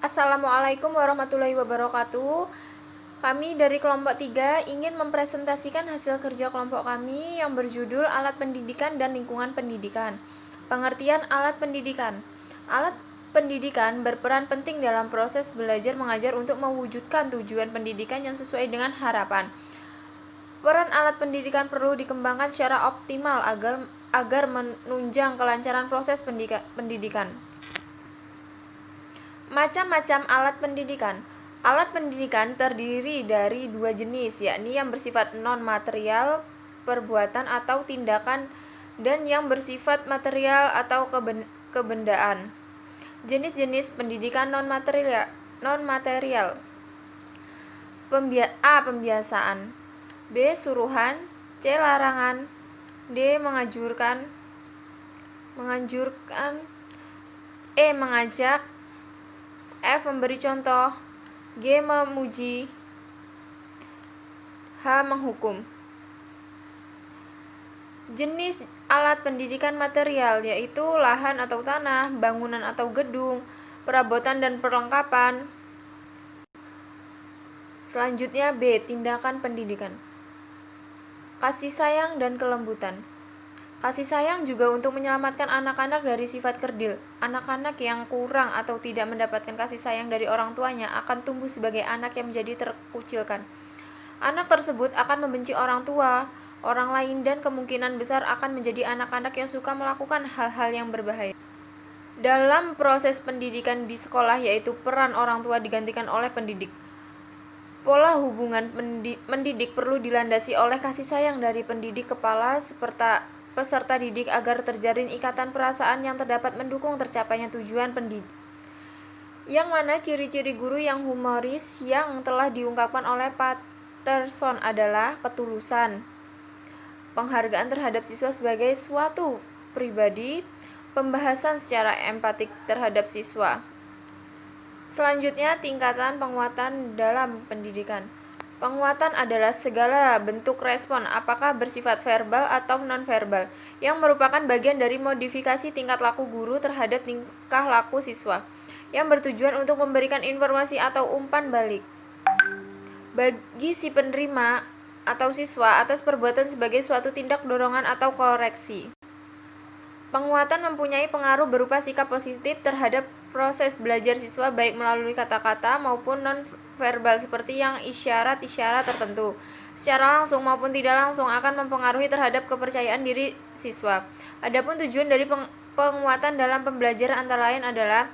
Assalamualaikum warahmatullahi wabarakatuh. Kami dari kelompok 3 ingin mempresentasikan hasil kerja kelompok kami yang berjudul Alat Pendidikan dan Lingkungan Pendidikan. Pengertian alat pendidikan. Alat pendidikan berperan penting dalam proses belajar mengajar untuk mewujudkan tujuan pendidikan yang sesuai dengan harapan. Peran alat pendidikan perlu dikembangkan secara optimal agar menunjang kelancaran proses pendidikan. Macam-macam alat pendidikan. Alat pendidikan terdiri dari dua jenis, yakni yang bersifat non-material, perbuatan atau tindakan, dan yang bersifat material atau kebendaan. Jenis-jenis pendidikan non-material. A. Pembiasaan, B. Suruhan, C. Larangan, D. Menganjurkan, E. Mengajak, F. Memberi contoh, G. Memuji, H. Menghukum. Jenis alat pendidikan material yaitu lahan atau tanah, bangunan atau gedung, perabotan dan perlengkapan. Selanjutnya B. Tindakan pendidikan. Kasih sayang dan kelembutan. Kasih sayang juga untuk menyelamatkan anak-anak dari sifat kerdil. Anak-anak yang kurang atau tidak mendapatkan kasih sayang dari orang tuanya akan tumbuh sebagai anak yang menjadi terkucilkan. Anak tersebut akan membenci orang tua, orang lain, dan kemungkinan besar akan menjadi anak-anak yang suka melakukan hal-hal yang berbahaya. Dalam proses pendidikan di sekolah, yaitu peran orang tua digantikan oleh pendidik. Pola hubungan mendidik perlu dilandasi oleh kasih sayang dari pendidik kepala peserta didik agar terjalin ikatan perasaan yang terdapat mendukung tercapainya tujuan pendidik. Yang mana ciri-ciri guru yang humoris yang telah diungkapkan oleh Patterson adalah ketulusan, penghargaan terhadap siswa sebagai suatu pribadi, pembahasan secara empatik terhadap siswa. Selanjutnya, tingkatan penguatan dalam pendidikan. Penguatan adalah segala bentuk respon, apakah bersifat verbal atau non-verbal, yang merupakan bagian dari modifikasi tingkat laku guru terhadap tingkah laku siswa, yang bertujuan untuk memberikan informasi atau umpan balik bagi si penerima atau siswa atas perbuatan sebagai suatu tindak dorongan atau koreksi. Penguatan mempunyai pengaruh berupa sikap positif terhadap proses belajar siswa baik melalui kata-kata maupun non-verbal seperti yang isyarat-isyarat tertentu. Secara langsung maupun tidak langsung akan mempengaruhi terhadap kepercayaan diri siswa. Adapun tujuan dari penguatan dalam pembelajaran antara lain adalah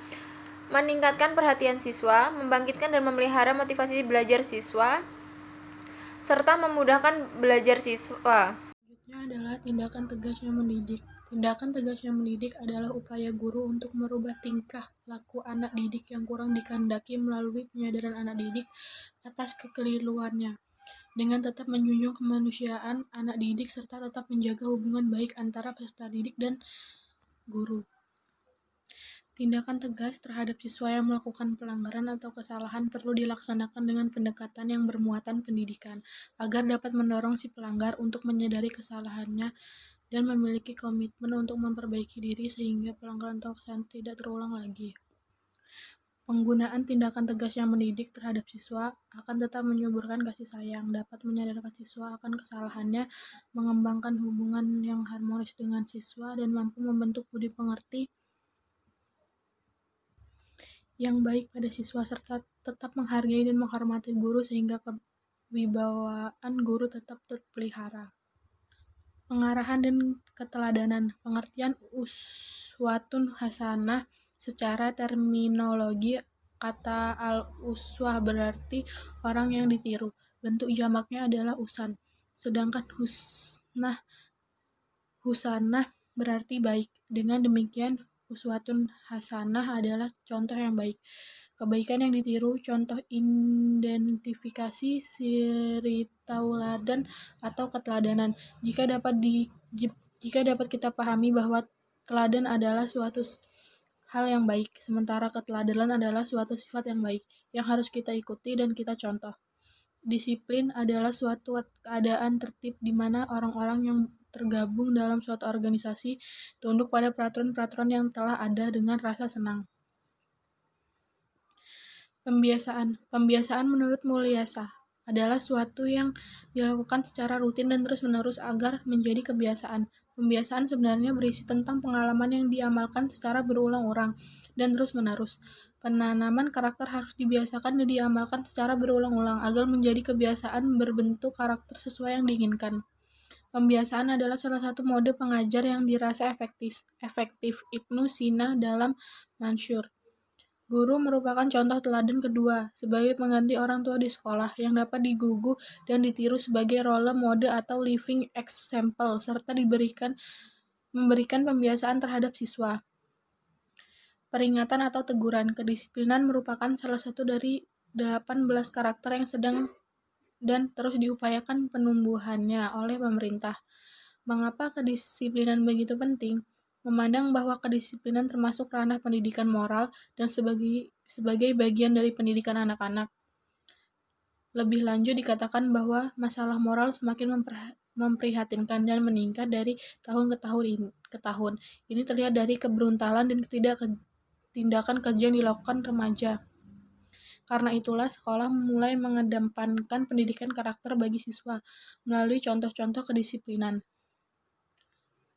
meningkatkan perhatian siswa, membangkitkan dan memelihara motivasi belajar siswa, serta memudahkan belajar siswa. Selanjutnya adalah tindakan tegas yang mendidik. Tindakan tegas yang mendidik adalah upaya guru untuk merubah tingkah laku anak didik yang kurang dikehendaki melalui penyadaran anak didik atas kekeliruannya, dengan tetap menjunjung kemanusiaan anak didik serta tetap menjaga hubungan baik antara peserta didik dan guru. Tindakan tegas terhadap siswa yang melakukan pelanggaran atau kesalahan perlu dilaksanakan dengan pendekatan yang bermuatan pendidikan, agar dapat mendorong si pelanggar untuk menyadari kesalahannya dan memiliki komitmen untuk memperbaiki diri sehingga pelanggaran atau kesalahan tidak terulang lagi. Penggunaan tindakan tegas yang mendidik terhadap siswa akan tetap menyuburkan kasih sayang, dapat menyadarkan siswa akan kesalahannya, mengembangkan hubungan yang harmonis dengan siswa, dan mampu membentuk budi pekerti yang baik pada siswa serta tetap menghargai dan menghormati guru sehingga kewibawaan guru tetap terpelihara. Pengarahan dan keteladanan. Pengertian uswatun hasanah secara terminologi kata al-uswah berarti orang yang ditiru. Bentuk jamaknya adalah usan. Sedangkan husanah berarti baik. Dengan demikian uswatun hasanah adalah contoh yang baik. Kebaikan yang ditiru, contoh identifikasi, siri tauladan atau keteladanan. Jika dapat kita pahami bahwa teladan adalah suatu hal yang baik, sementara keteladanan adalah suatu sifat yang baik yang harus kita ikuti dan kita contoh. Disiplin adalah suatu keadaan tertib di mana orang-orang yang tergabung dalam suatu organisasi tunduk pada peraturan-peraturan yang telah ada dengan rasa senang. Pembiasaan. Pembiasaan menurut Mulyasa adalah suatu yang dilakukan secara rutin dan terus-menerus agar menjadi kebiasaan. Pembiasaan sebenarnya berisi tentang pengalaman yang diamalkan secara berulang-ulang dan terus-menerus. Penanaman karakter harus dibiasakan dan diamalkan secara berulang-ulang agar menjadi kebiasaan berbentuk karakter sesuai yang diinginkan. Pembiasaan adalah salah satu mode pengajar yang dirasa efektif. Ibnu Sina dalam Mansur. Guru merupakan contoh teladan kedua sebagai pengganti orang tua di sekolah yang dapat digugu dan ditiru sebagai role model atau living example serta memberikan pembiasaan terhadap siswa. Peringatan atau teguran. Kedisiplinan merupakan salah satu dari 18 karakter yang sedang dan terus diupayakan penumbuhannya oleh pemerintah. Mengapa kedisiplinan begitu penting? Memandang bahwa kedisiplinan termasuk ranah pendidikan moral dan sebagai bagian dari pendidikan anak-anak. Lebih lanjut dikatakan bahwa masalah moral semakin memprihatinkan dan meningkat dari tahun ke tahun. Ini terlihat dari keberuntalan dan tindakan keji yang dilakukan remaja. Karena itulah sekolah mulai mengedepankan pendidikan karakter bagi siswa melalui contoh-contoh kedisiplinan.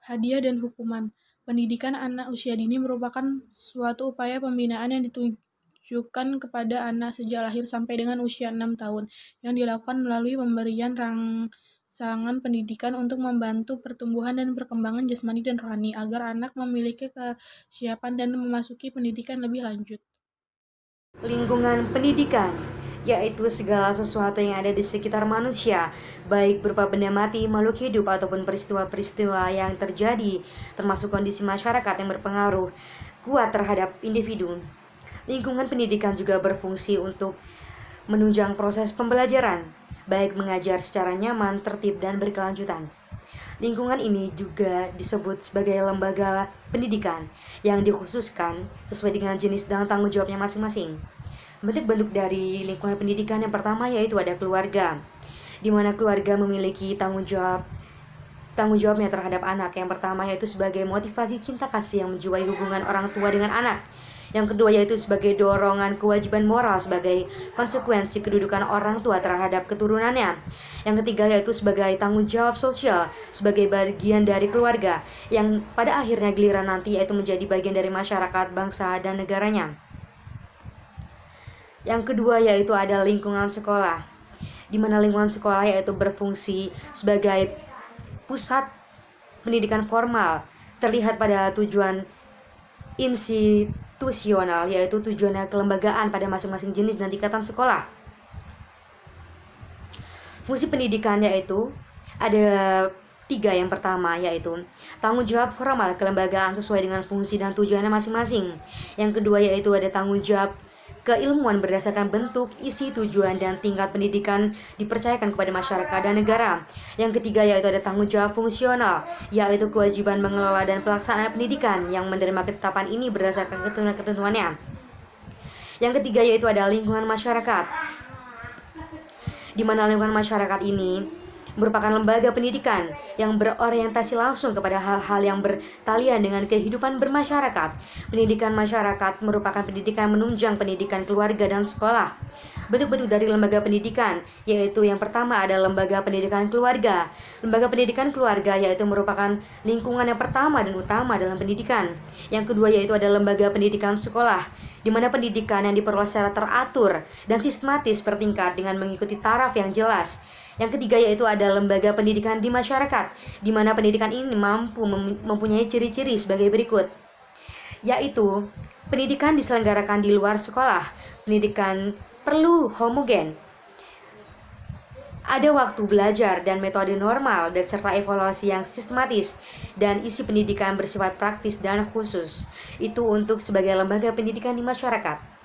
Hadiah dan hukuman. Pendidikan anak usia dini merupakan suatu upaya pembinaan yang ditujukan kepada anak sejak lahir sampai dengan usia 6 tahun, yang dilakukan melalui pemberian rangsangan pendidikan untuk membantu pertumbuhan dan perkembangan jasmani dan rohani, agar anak memiliki kesiapan dan memasuki pendidikan lebih lanjut. Lingkungan pendidikan, yaitu segala sesuatu yang ada di sekitar manusia, baik berupa benda mati, makhluk hidup, ataupun peristiwa-peristiwa yang terjadi, termasuk kondisi masyarakat yang berpengaruh kuat terhadap individu. Lingkungan pendidikan juga berfungsi untuk menunjang proses pembelajaran, baik mengajar secara nyaman, tertib, dan berkelanjutan. Lingkungan ini juga disebut sebagai lembaga pendidikan yang dikhususkan sesuai dengan jenis dan tanggung jawabnya masing-masing. Bentuk-bentuk dari lingkungan pendidikan yang pertama yaitu ada keluarga, di mana keluarga memiliki tanggung jawabnya terhadap anak. Yang pertama yaitu sebagai motivasi cinta kasih yang menjiwai hubungan orang tua dengan anak. Yang kedua yaitu sebagai dorongan kewajiban moral sebagai konsekuensi kedudukan orang tua terhadap keturunannya. Yang ketiga yaitu sebagai tanggung jawab sosial sebagai bagian dari keluarga, yang pada akhirnya giliran nanti yaitu menjadi bagian dari masyarakat, bangsa, dan negaranya. Yang kedua yaitu ada lingkungan sekolah, di mana lingkungan sekolah yaitu berfungsi sebagai pusat pendidikan formal, terlihat pada tujuan institusional, yaitu tujuannya kelembagaan pada masing-masing jenis dan tingkatan sekolah. Fungsi pendidikan yaitu ada 3. Yang pertama yaitu tanggung jawab formal kelembagaan sesuai dengan fungsi dan tujuannya masing-masing. Yang kedua yaitu ada tanggung jawab keilmuan berdasarkan bentuk, isi, tujuan, dan tingkat pendidikan dipercayakan kepada masyarakat dan negara. Yang ketiga yaitu ada tanggung jawab fungsional, yaitu kewajiban mengelola dan pelaksanaan pendidikan yang menerima ketetapan ini berdasarkan ketentuan-ketentuannya. Yang ketiga yaitu ada lingkungan masyarakat, di mana lingkungan masyarakat ini merupakan lembaga pendidikan yang berorientasi langsung kepada hal-hal yang bertalian dengan kehidupan bermasyarakat. Pendidikan masyarakat merupakan pendidikan menunjang pendidikan keluarga dan sekolah. Bentuk-bentuk dari lembaga pendidikan yaitu yang pertama ada lembaga pendidikan keluarga. Lembaga pendidikan keluarga yaitu merupakan lingkungan yang pertama dan utama dalam pendidikan. Yang kedua yaitu ada lembaga pendidikan sekolah, di mana pendidikan yang diperoleh secara teratur dan sistematis bertingkat dengan mengikuti taraf yang jelas. Yang ketiga yaitu ada lembaga pendidikan di masyarakat, di mana pendidikan ini mampu mempunyai ciri-ciri sebagai berikut, yaitu pendidikan diselenggarakan di luar sekolah, pendidikan perlu homogen, ada waktu belajar dan metode normal, dan serta evaluasi yang sistematis, dan isi pendidikan bersifat praktis dan khusus. Itu untuk sebagai lembaga pendidikan di masyarakat.